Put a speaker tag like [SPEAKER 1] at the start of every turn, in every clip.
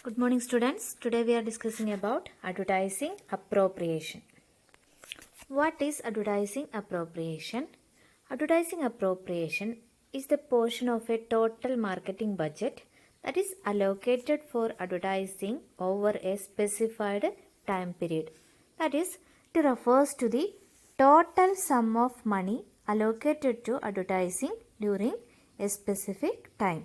[SPEAKER 1] Good morning students. Today we are discussing about advertising appropriation. What is advertising appropriation? Advertising appropriation is the portion of a total marketing budget that is allocated for advertising over a specified time period. That is, it refers to the total sum of money allocated to advertising during a specific time.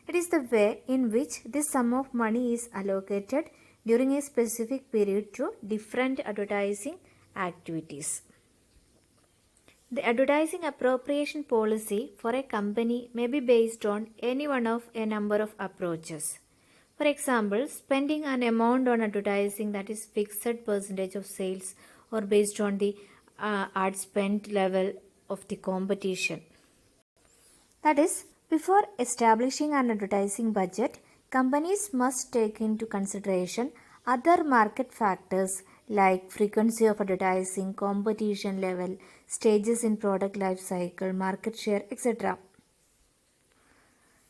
[SPEAKER 1] It is the way in which this sum of money is allocated during a specific period to different advertising activities. The advertising appropriation policy for a company may be based on any one of a number of approaches. For example, spending an amount on advertising that is fixed percentage of sales or based on the ad spend level of the competition. That is, before establishing an advertising budget, companies must take into consideration other market factors like frequency of advertising, competition level, stages in product life cycle, market share, etc.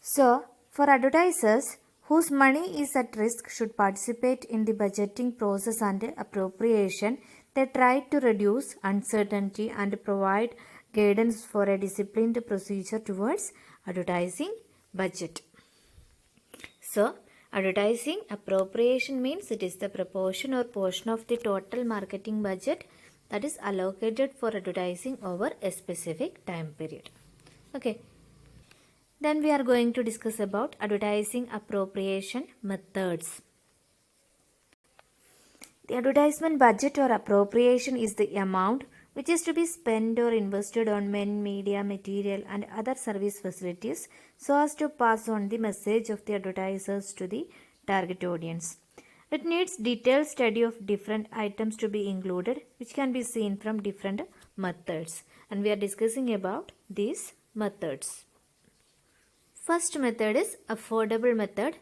[SPEAKER 1] So, for advertisers whose money is at risk should participate in the budgeting process and appropriation, they try to reduce uncertainty and provide guidance for a disciplined procedure towards advertising budget. So, advertising appropriation means it is the proportion or portion of the total marketing budget that is allocated for advertising over a specific time period. Okay. Then we are going to discuss about advertising appropriation methods. The advertisement budget or appropriation is the amount which is to be spent or invested on men, media, material and other service facilities so as to pass on the message of the advertisers to the target audience. It needs detailed study of different items to be included, which can be seen from different methods, and we are discussing about these methods. First method is affordable method,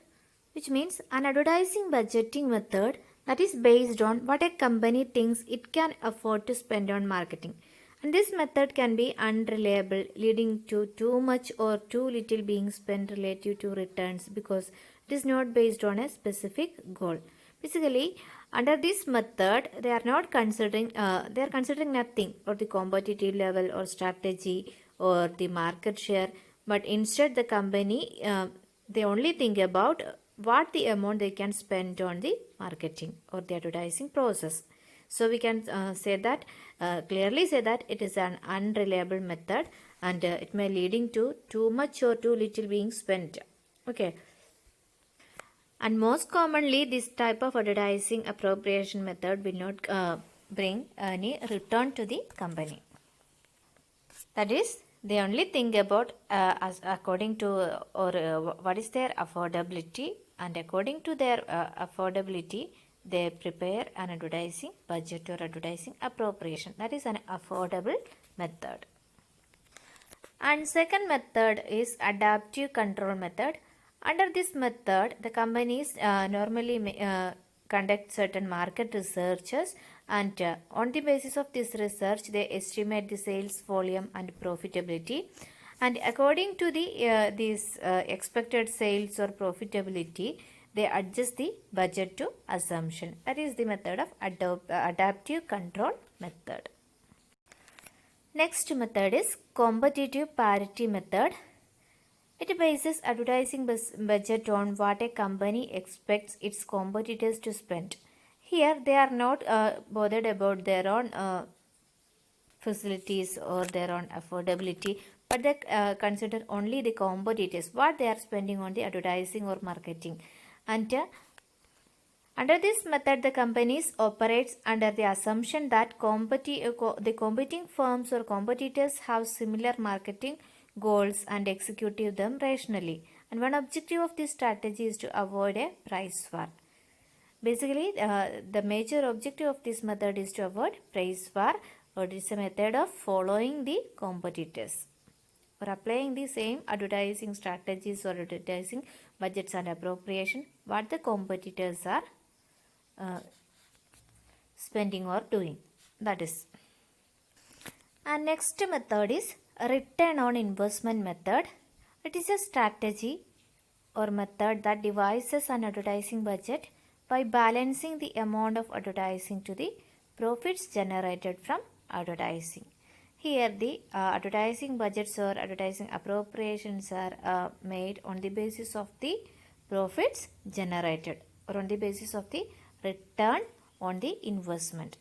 [SPEAKER 1] which means an advertising budgeting method that is based on what a company thinks it can afford to spend on marketing. And this method can be unreliable, leading to too much or too little being spent relative to returns because it is not based on a specific goal. Basically, under this method, they are not considering, they are considering nothing or the competitive level or strategy or the market share, but instead the company, they only think about what the amount they can spend on the marketing or the advertising process. So we can clearly say that it is an unreliable method and it may leading to too much or too little being spent. Okay. And most commonly this type of advertising appropriation method will not bring any return to the company. That is, they only think about as according to what is their affordability, and according to their affordability they prepare an advertising budget or advertising appropriation. That is an affordable method. And second method is adaptive control method. Under this method the companies normally conduct certain market researches, and on the basis of this research they estimate the sales volume and profitability, and according to the these expected sales or profitability they adjust the budget to assumption. That is the method of adaptive control method. Next method is competitive parity method. It bases advertising budget on what a company expects its competitors to spend. Here they are not bothered about their own facilities or their own affordability, but they consider only the competitors, what they are spending on the advertising or marketing. And under this method the companies operates under the assumption that the competing firms or competitors have similar marketing goals and execute them rationally. And one objective of this strategy is to avoid a price war. Basically, the major objective of this method is to avoid price war, or it is a method of following the competitors or applying the same advertising strategies or advertising budgets and appropriation what the competitors are spending or doing. That is. And next method is return on investment method. It is a strategy or method that devises an advertising budget by balancing the amount of advertising to the profits generated from advertising. Here the advertising budgets or advertising appropriations are made on the basis of the profits generated or on the basis of the return on the investment.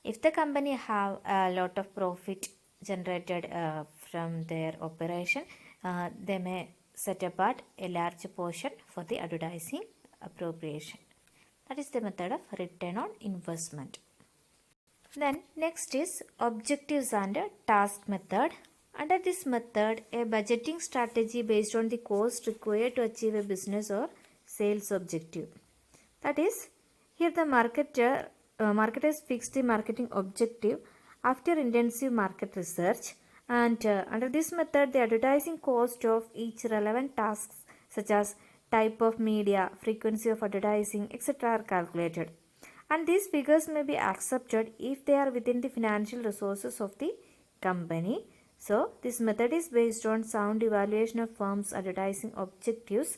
[SPEAKER 1] If the company have a lot of profit generated from their operation, they may set apart a large portion for the advertising appropriation. That is the method of return on investment. Then next is objectives and task method. Under this method, a budgeting strategy based on the cost required to achieve a business or sales objective. That is, here the marketers fix the marketing objective after intensive market research, and under this method the advertising cost of each relevant tasks such as type of media, frequency of advertising, etc. are calculated, and these figures may be accepted if they are within the financial resources of the company. So this method is based on sound evaluation of firms' advertising objectives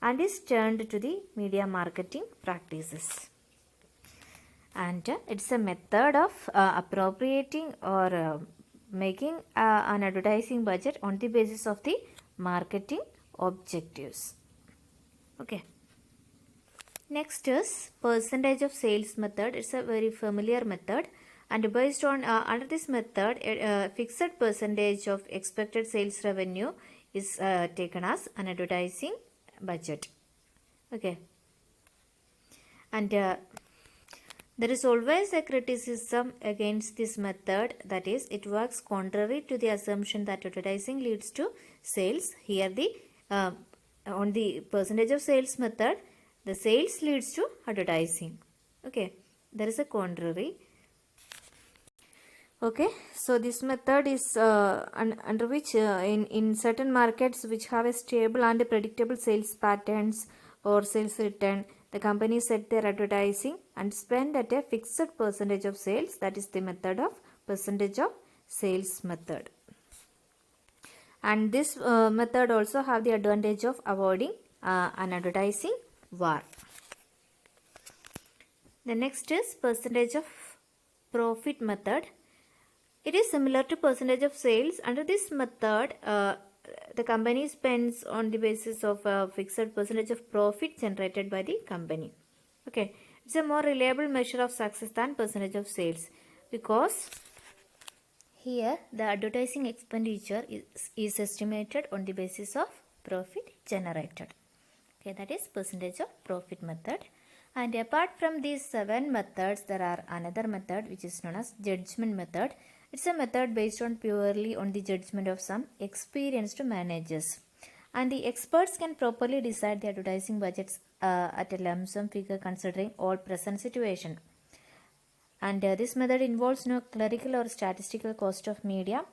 [SPEAKER 1] and is turned to the media marketing practices. And it's a method of appropriating or making an advertising budget on the basis of the marketing objectives. Okay. Next is percentage of sales method. It's a very familiar method, and based on under this method, a fixed percentage of expected sales revenue is taken as an advertising budget. Okay. And there is always a criticism against this method, that is, it works contrary to the assumption that advertising leads to sales. Here the on the percentage of sales method, the sales leads to advertising. Okay, there is a contrary. Okay, so this method is under which in certain markets which have a stable and predictable sales patterns or sales return, the company set their advertising and spend at a fixed percentage of sales. That is the method of percentage of sales method. And this method also have the advantage of avoiding an advertising war. The next is percentage of profit method. It is similar to percentage of sales. Under this method, the company spends on the basis of a fixed percentage of profit generated by the company. Okay, it's a more reliable measure of success than percentage of sales, because here the advertising expenditure is estimated on the basis of profit generated. Okay, that is percentage of profit method. And apart from these 7 methods, there are another method which is known as judgment method. It's a method based on purely on the judgment of some experienced managers, and the experts can properly decide the advertising budgets at a lump sum figure considering all present situation. And this method involves no clerical or statistical cost of media.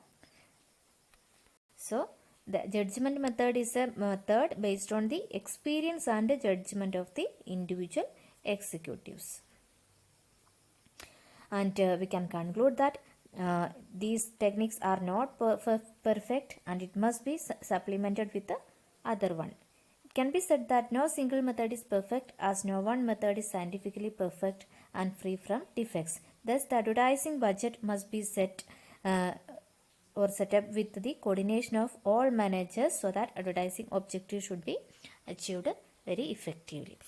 [SPEAKER 1] So the judgment method is a method based on the experience and the judgment of the individual executives. And we can conclude that these techniques are not perfect, and it must be supplemented with the other one. It can be said that no single method is perfect, as no one method is scientifically perfect and free from defects. Thus, the advertising budget must be set or set up with the coordination of all managers so that advertising objectives should be achieved very effectively.